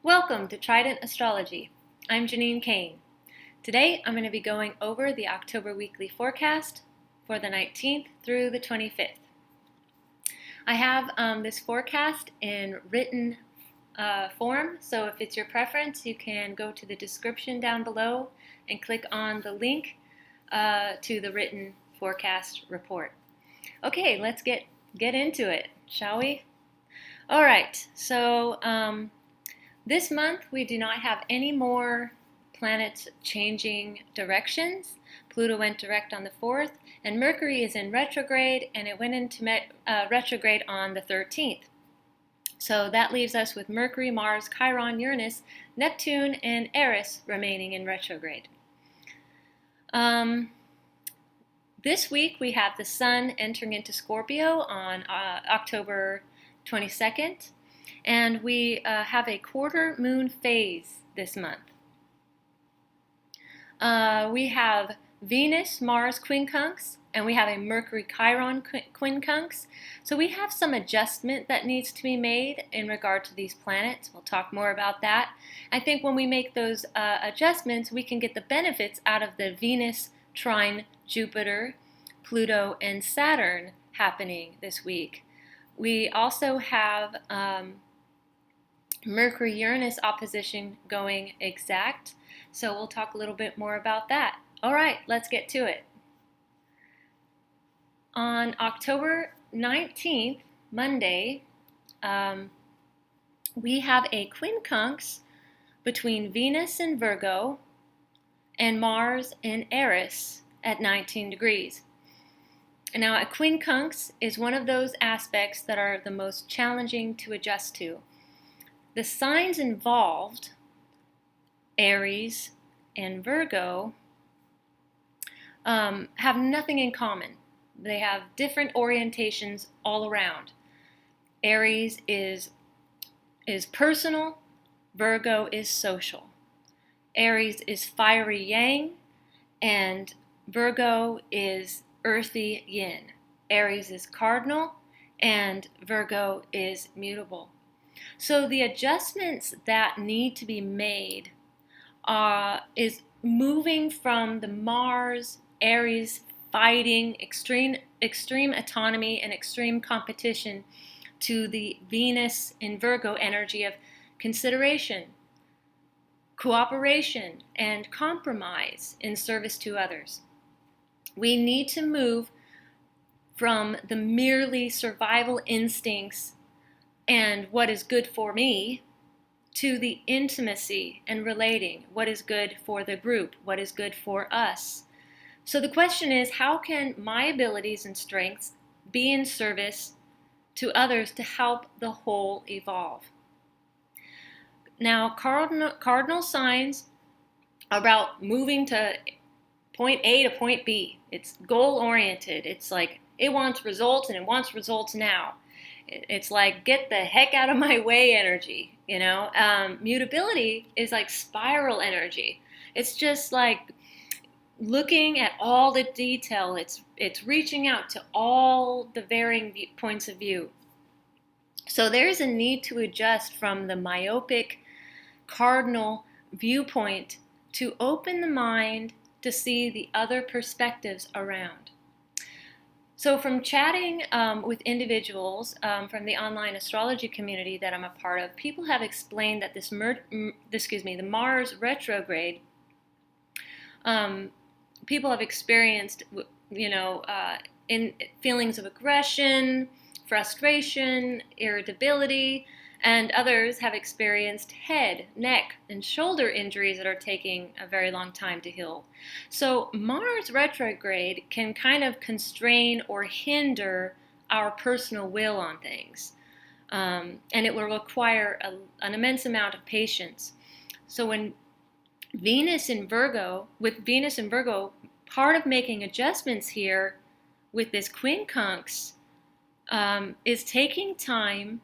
Welcome to Trident Astrology. I'm Janine Kane. Today I'm going to be going over the October weekly forecast for the 19th through the 25th. I have this forecast in written form, so if it's your preference, you can go to the description down below and click on the link to the written forecast report. Okay, let's get into it, shall we? All right, so this month we do not have any more planets changing directions. Pluto went direct on the 4th, and Mercury is in retrograde, and it went into retrograde on the 13th. So that leaves us with Mercury, Mars, Chiron, Uranus, Neptune, and Eris remaining in retrograde. This week we have the Sun entering into Scorpio on October 22nd, and we have a quarter moon phase this month. We have Venus, Mars, Quincunx, and we have a Mercury-Chiron Quincunx. So we have some adjustment that needs to be made in regard to these planets. We'll talk more about that. I think when we make those adjustments, we can get the benefits out of the Venus, Trine, Jupiter, Pluto, and Saturn happening this week. We also have Mercury-Uranus opposition going exact, so we'll talk a little bit more about that. All right, let's get to it. On October 19th, Monday, we have a quincunx between Venus in Virgo and Mars in Eris at 19 degrees. Now, a quincunx is one of those aspects that are the most challenging to adjust to. The signs involved, Aries and Virgo, have nothing in common. They have different orientations all around. Aries is personal, Virgo is social. Aries is fiery yang, and Virgo is earthy yin. Aries is cardinal, and Virgo is mutable. So the adjustments that need to be made is moving from the Mars, Aries fighting, extreme autonomy and extreme competition to the Venus in Virgo energy of consideration, cooperation, and compromise in service to others. We need to move from the merely survival instincts and what is good for me to the intimacy and relating, what is good for the group, what is good for us. So the question is, how can my abilities and strengths be in service to others to help the whole evolve? Now, cardinal signs are about moving to point A to point B. It's goal-oriented. It's like it wants results, and it wants results now. It's like, get the heck out of my way energy, you know? Mutability is like spiral energy. It's just like looking at all the detail. It's reaching out to all the varying points of view. So there's a need to adjust from the myopic cardinal viewpoint to open the mind to see the other perspectives around. So from chatting with individuals from the online astrology community that I'm a part of, people have explained that the Mars retrograde, people have experienced, in feelings of aggression, frustration, irritability, and others have experienced head, neck, and shoulder injuries that are taking a very long time to heal. So Mars retrograde can kind of constrain or hinder our personal will on things. And it will require an immense amount of patience. So when with Venus in Virgo, part of making adjustments here with this quincunx is taking time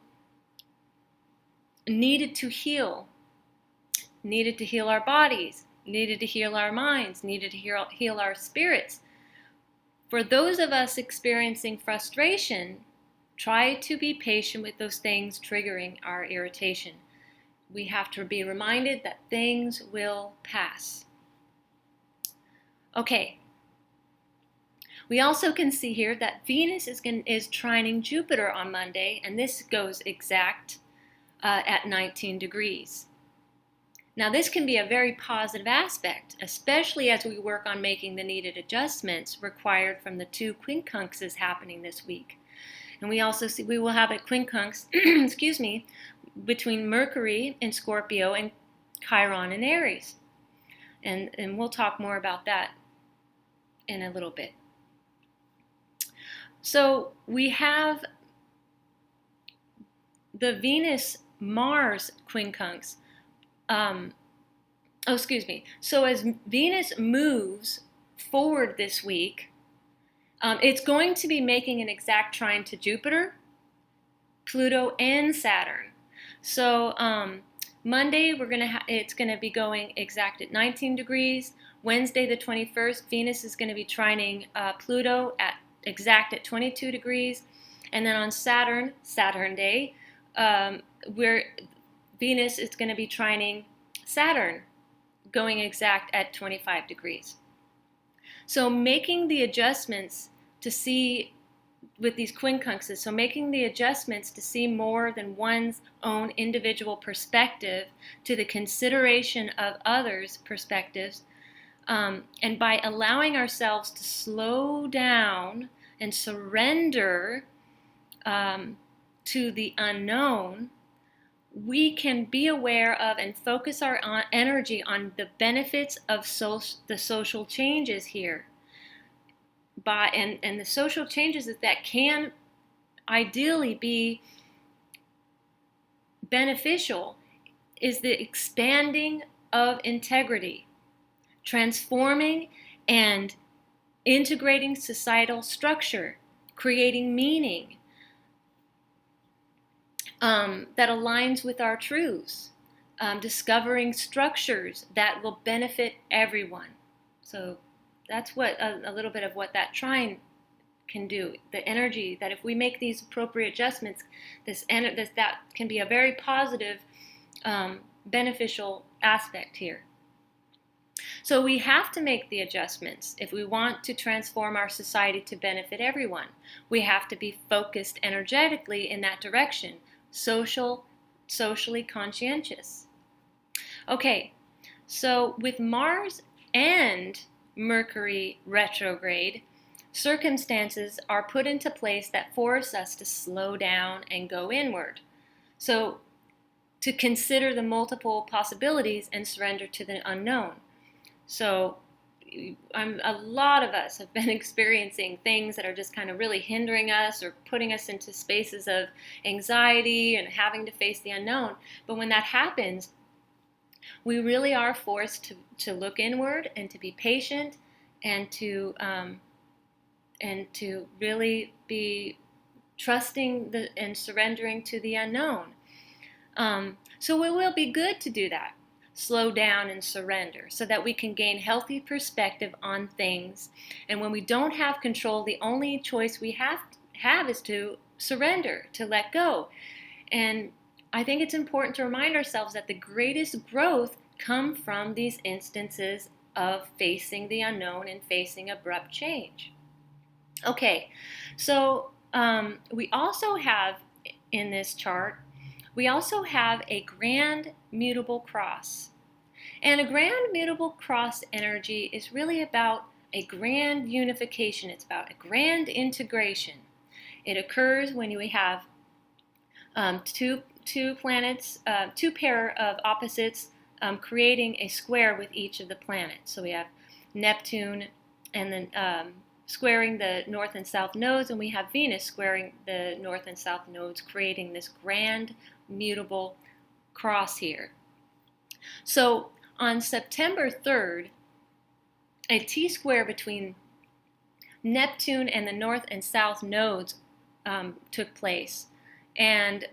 needed to heal our bodies, needed to heal our minds, needed to heal our spirits. For those of us experiencing frustration, try to be patient with those things triggering our irritation. we have to be reminded that things will pass. Okay. We also can see here that Venus is trining Jupiter on Monday, and this goes exact at 19 degrees. Now, this can be a very positive aspect, especially as we work on making the needed adjustments required from the 2 quincunxes happening this week. And we also see we will have a quincunx, excuse me, between Mercury in Scorpio and Chiron in Aries. And we'll talk more about that in a little bit. So we have the Venus-Mars quincunx. So as Venus moves forward this week, it's going to be making an exact trine to Jupiter, Pluto, and Saturn. So Monday it's going to be going exact at 19 degrees. Wednesday the 21st, Venus is going to be trining Pluto at exact at 22 degrees. And then on Saturn Day, where Venus is going to be trining Saturn, going exact at 25 degrees. So making the adjustments to see with these quincunxes, so making the adjustments to see more than one's own individual perspective to the consideration of others' perspectives, and by allowing ourselves to slow down and surrender to the unknown, we can be aware of and focus our energy on the benefits of the social changes here. And the social changes that can ideally be beneficial is the expanding of integrity, transforming and integrating societal structure, creating meaning that aligns with our truths, discovering structures that will benefit everyone. So that's what a little bit of what that trine can do. The energy that if we make these appropriate adjustments, that can be a very positive, beneficial aspect here. So we have to make the adjustments if we want to transform our society to benefit everyone. We have to be focused energetically in that direction, socially conscientious. Okay, so with Mars and Mercury retrograde, circumstances are put into place that force us to slow down and go inward. So to consider the multiple possibilities and surrender to the unknown. So a lot of us have been experiencing things that are just kind of really hindering us or putting us into spaces of anxiety and having to face the unknown. But when that happens, we really are forced to look inward and to be patient and to really be trusting and surrendering to the unknown. So it will be good to do that. Slow down and surrender so that we can gain healthy perspective on things. And when we don't have control, the only choice we have is to surrender, to let go. And I think it's important to remind ourselves that the greatest growth come from these instances of facing the unknown and facing abrupt change. Okay, so we also have in this chart, we also have a grand mutable cross. And a grand mutable cross energy is really about a grand unification. It's about a grand integration. It occurs when we have two planets, two pair of opposites creating a square with each of the planets. So we have Neptune and then squaring the north and south nodes, and we have Venus squaring the north and south nodes, creating this grand mutable cross here. So on September 3rd, a T-square between Neptune and the north and south nodes took place, and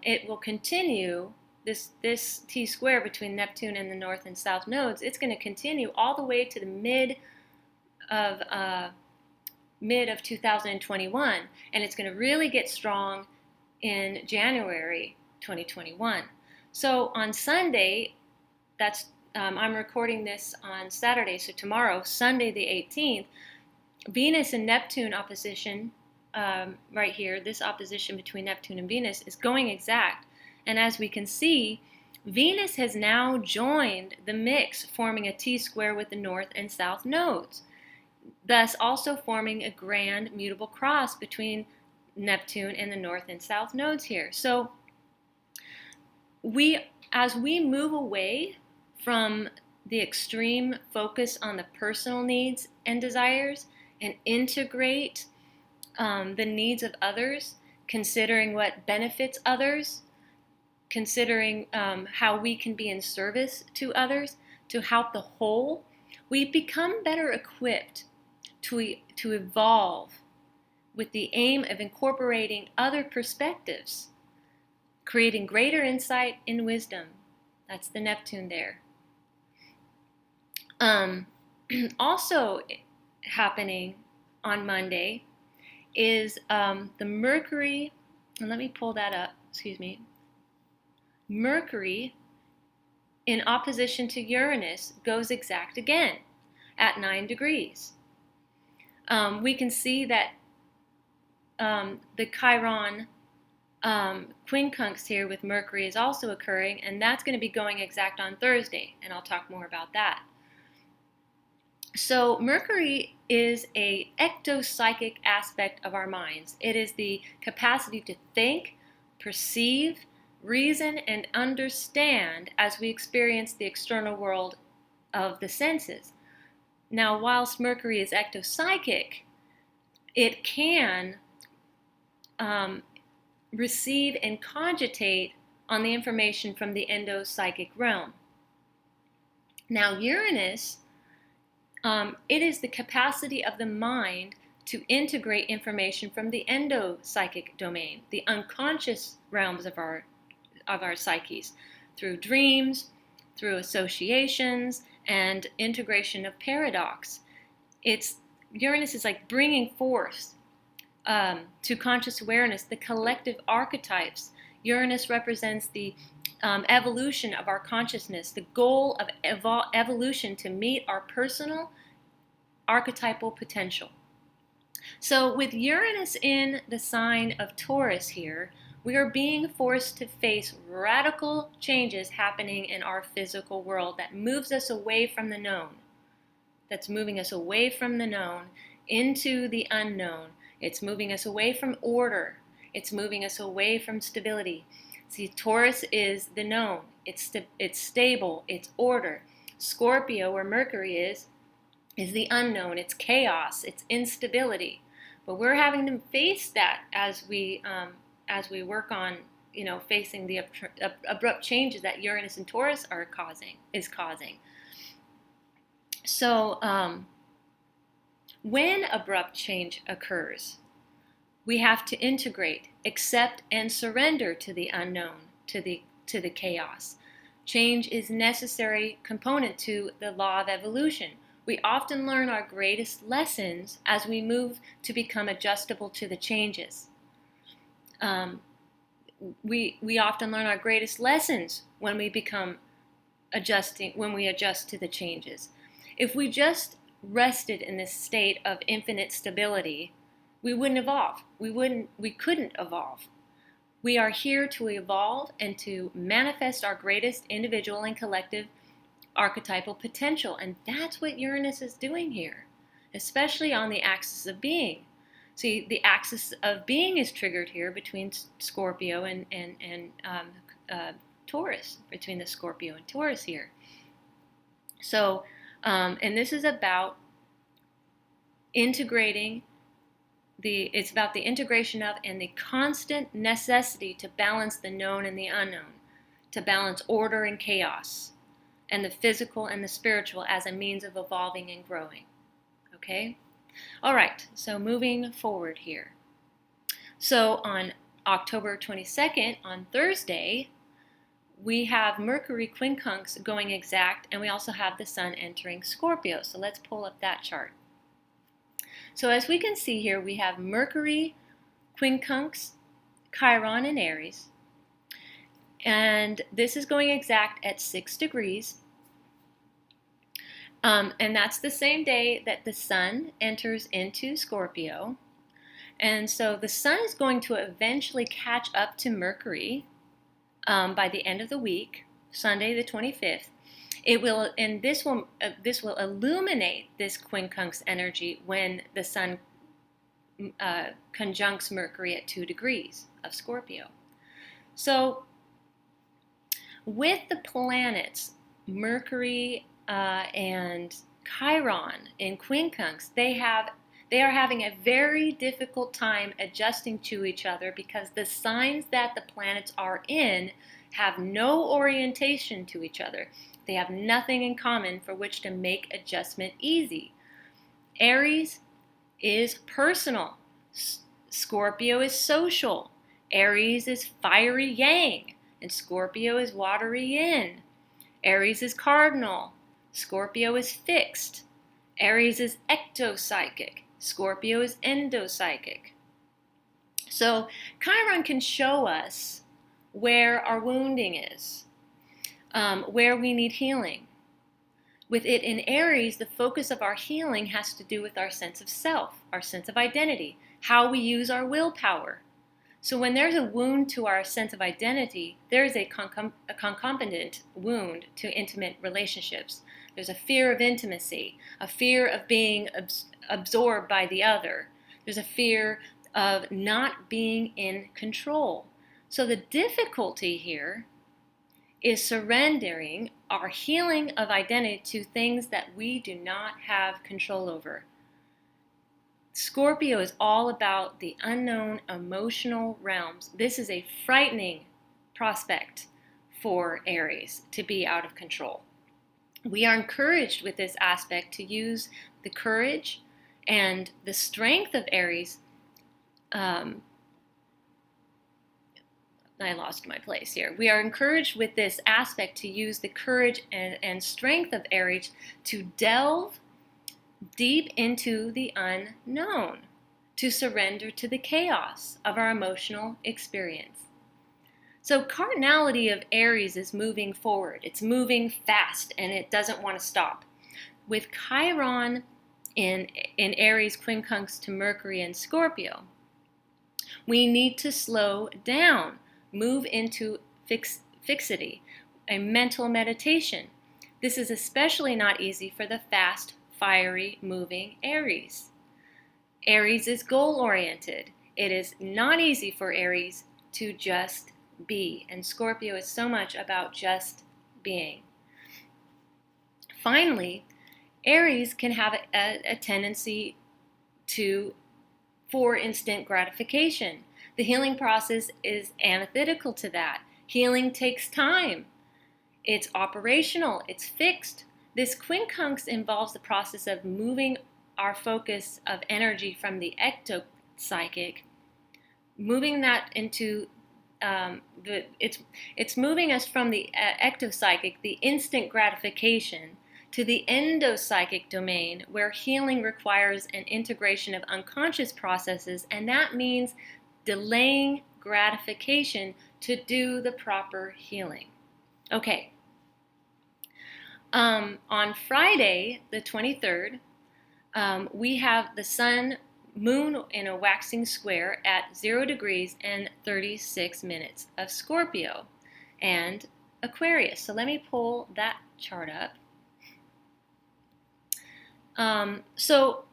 it will continue. This T-square between Neptune and the north and south nodes, it's going to continue all the way to the mid of 2021, and it's going to really get strong in January 2021. So on Sunday, I'm recording this on Saturday, so tomorrow, Sunday the 18th, Venus and Neptune opposition, right here, this opposition between Neptune and Venus is going exact. And as we can see, Venus has now joined the mix, forming a T-square with the north and south nodes, thus also forming a grand mutable cross between Neptune and the north and south nodes here. So as we move away from the extreme focus on the personal needs and desires and integrate the needs of others, considering what benefits others, considering how we can be in service to others to help the whole, we become better equipped to evolve with the aim of incorporating other perspectives, creating greater insight and wisdom. That's the Neptune there. Also happening on Monday is the Mercury, and let me pull that up, Mercury in opposition to Uranus goes exact again at 9 degrees. We can see that the Chiron quincunx here with Mercury is also occurring, and that's going to be going exact on Thursday, and I'll talk more about that. So Mercury is an ectopsychic aspect of our minds. It is the capacity to think, perceive, reason, and understand as we experience the external world of the senses. Now, whilst Mercury is ectopsychic, it can receive and cogitate on the information from the endopsychic realm. Now, Uranus, it is the capacity of the mind to integrate information from the endopsychic domain, the unconscious realms of our psyches, through dreams, through associations, and integration of paradox. Uranus is like bringing forth to conscious awareness the collective archetypes. Uranus represents the evolution of our consciousness, the goal of evolution to meet our personal archetypal potential. So with Uranus in the sign of Taurus here, we are being forced to face radical changes happening in our physical world that moves us away from the known. That's moving us away from the known into the unknown. It's moving us away from order. It's moving us away from stability. See, Taurus is the known. It's stable. It's order. Scorpio, where Mercury is the unknown. It's chaos. It's instability. But we're having to face that as we work on, facing the abrupt changes that Uranus and Taurus is causing. So when abrupt change occurs, we have to integrate, accept, and surrender to the unknown, to the chaos. Change is a necessary component to the law of evolution. We often learn our greatest lessons as we move to become adjustable to the changes. We often learn our greatest lessons when we adjust to the changes. If we just rested in this state of infinite stability, we wouldn't evolve. We couldn't evolve. We are here to evolve and to manifest our greatest individual and collective archetypal potential. And that's what Uranus is doing here, especially on the axis of being. See, the axis of being is triggered here between Scorpio and Taurus, between the Scorpio and Taurus here. So, and this is about integrating it's about the integration of and the constant necessity to balance the known and the unknown, to balance order and chaos, and the physical and the spiritual as a means of evolving and growing. Okay? All right, so moving forward here. So on October 22nd, on Thursday, we have Mercury quincunx going exact, and we also have the Sun entering Scorpio. So let's pull up that chart. So as we can see here, we have Mercury, quincunx, Chiron in Aries, And this is going exact at 6 degrees. And that's the same day that the sun enters into Scorpio. And so the sun is going to eventually catch up to Mercury by the end of the week, Sunday the 25th. It will, and this will illuminate this quincunx energy when the sun conjuncts Mercury at 2 degrees of Scorpio. So with the planets Mercury and Chiron in quincunx, they are having a very difficult time adjusting to each other because the signs that the planets are in have no orientation to each other. They have nothing in common for which to make adjustment easy. Aries is personal. Scorpio is social. Aries is fiery yang, and Scorpio is watery yin. Aries is cardinal. Scorpio is fixed. Aries is ectopsychic. Scorpio is endopsychic. So Chiron can show us where our wounding is, where we need healing. With it in Aries, the focus of our healing has to do with our sense of self, our sense of identity, how we use our willpower. So when there's a wound to our sense of identity, there's a concomitant wound to intimate relationships. There's a fear of intimacy, a fear of being absorbed by the other. There's a fear of not being in control. So the difficulty here is surrendering our healing of identity to things that we do not have control over. Scorpio is all about the unknown emotional realms. This is a frightening prospect for Aries to be out of control. We are encouraged with this aspect to use the courage and the strength of Aries. I lost my place here. We are encouraged with this aspect to use the courage and strength of Aries to delve deep into the unknown, to surrender to the chaos of our emotional experience. So cardinality of Aries is moving forward. It's moving fast and it doesn't want to stop. With Chiron in Aries quincunx to Mercury and Scorpio, we need to slow down, move into fixity, a mental meditation. This is especially not easy for the fast, fiery, moving Aries. Aries is goal-oriented. It is not easy for Aries to just be, and Scorpio is so much about just being. Finally, Aries can have a tendency for instant gratification. The healing process is antithetical to that. Healing takes time. It's operational. It's fixed. This quincunx involves the process of moving our focus of energy from the ectopsychic, moving that into it's moving us from the ectopsychic, the instant gratification, to the endopsychic domain, where healing requires an integration of unconscious processes, and that means delaying gratification to do the proper healing. Okay. On Friday, the 23rd, we have the sun, moon in a waxing square at 0 degrees and 36 minutes of Scorpio and Aquarius. So let me pull that chart up. So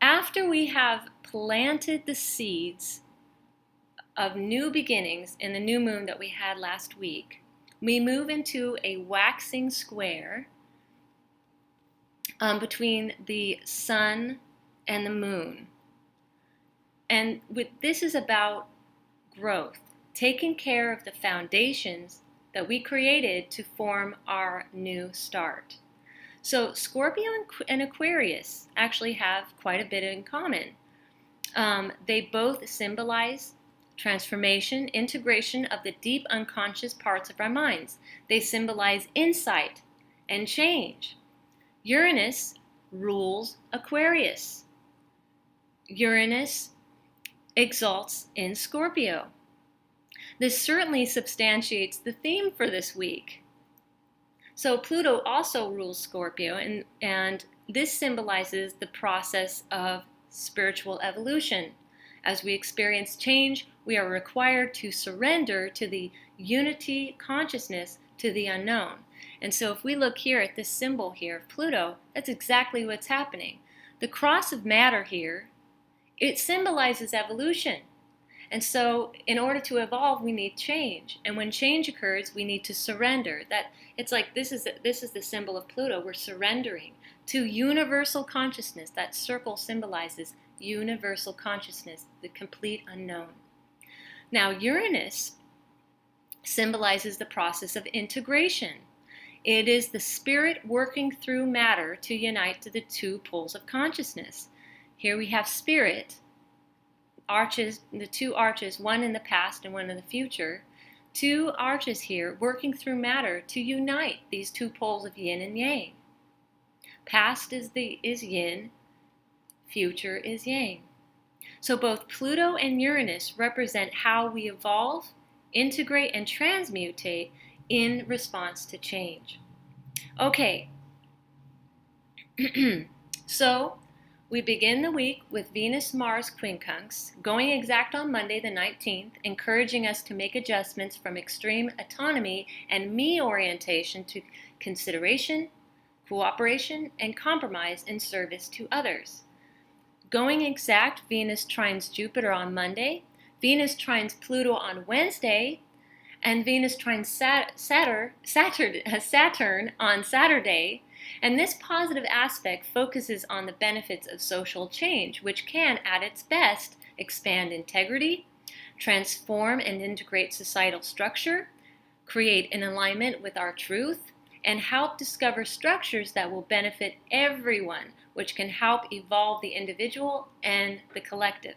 after we have planted the seeds of new beginnings in the new moon that we had last week, we move into a waxing square between the sun and the moon. And this is about growth, taking care of the foundations that we created to form our new start. So Scorpio and Aquarius actually have quite a bit in common. They both symbolize transformation, integration of the deep unconscious parts of our minds. They symbolize insight and change. Uranus rules Aquarius. Uranus exalts in Scorpio. This certainly substantiates the theme for this week. So Pluto also rules Scorpio, and this symbolizes the process of spiritual evolution. As we experience change, we are required to surrender to the unity consciousness to the unknown. And so if we look here at this symbol here of Pluto, that's exactly what's happening. The cross of matter here, it symbolizes evolution. And so in order to evolve, we need change. And when change occurs, we need to surrender. That it's like this is the symbol of Pluto. We're surrendering to universal consciousness. That circle symbolizes universal consciousness, the complete unknown. Now Uranus symbolizes the process of integration. It is the spirit working through matter to unite to the two poles of consciousness. Here we have spirit, arches, the two arches, one in the past and one in the future, two arches here working through matter to unite these two poles of yin and yang. Past is yin, future is yang. So both Pluto and Uranus represent how we evolve, integrate, and transmutate in response to change. Okay, so we begin the week with Venus-Mars Quincunx, going exact on Monday the 19th, encouraging us to make adjustments from extreme autonomy and me orientation to consideration, cooperation, and compromise in service to others. Going exact, Venus trines Jupiter on Monday, Venus trines Pluto on Wednesday, and Venus trines Saturn on Saturday. And this positive aspect focuses on the benefits of social change, which can, at its best, expand integrity, transform and integrate societal structure, create an alignment with our truth, and help discover structures that will benefit everyone, which can help evolve the individual and the collective.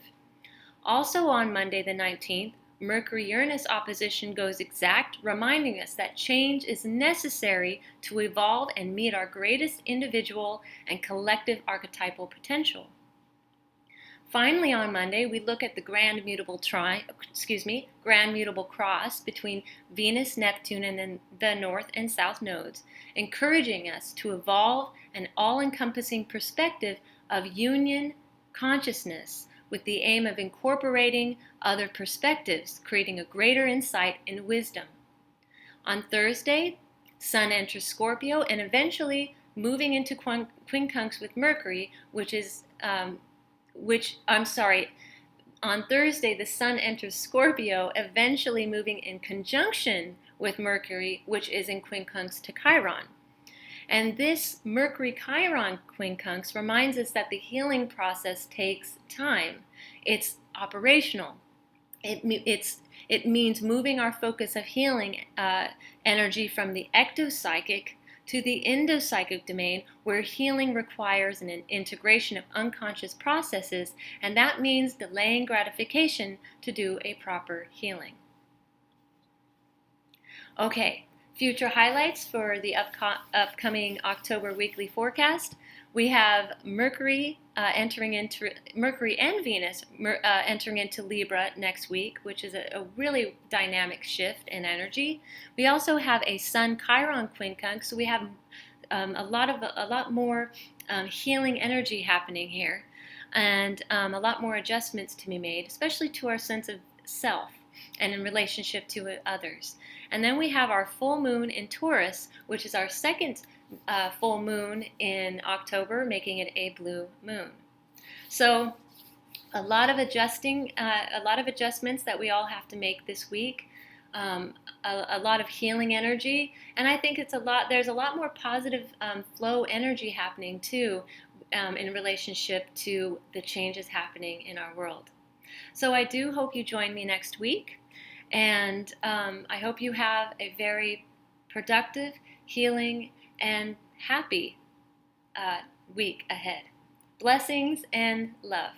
Also on Monday the 19th, Mercury-Uranus opposition goes exact, reminding us that change is necessary to evolve and meet our greatest individual and collective archetypal potential. Finally, on Monday, we look at the grand mutable cross between Venus, Neptune, and the north and south nodes, encouraging us to evolve an all-encompassing perspective of union consciousness with the aim of incorporating other perspectives, creating a greater insight and wisdom. On Thursday, Sun enters Scorpio and eventually moving into Quincunx with Mercury, on Thursday, the Sun enters Scorpio, eventually moving in conjunction with Mercury, which is in Quincunx to Chiron. And this Mercury-Chiron quincunx reminds us that the healing process takes time. It's operational. It means moving our focus of healing energy from the ectopsychic to the endopsychic domain, where healing requires an integration of unconscious processes, and that means delaying gratification to do a proper healing. Okay. Future highlights for the upcoming October weekly forecast. We have Mercury and Venus entering into Libra next week, which is a really dynamic shift in energy. We also have a Sun-Chiron quincunx, so we have a lot more healing energy happening here, and a lot more adjustments to be made, especially to our sense of self and in relationship to others. And then we have our full moon in Taurus, which is our second full moon in October, making it a blue moon. So a lot of adjustments that we all have to make this week. A lot of healing energy, and I think there's a lot more positive flow energy happening too in relationship to the changes happening in our world. So I do hope you join me next week. And I hope you have a very productive, healing, and happy week ahead. Blessings and love.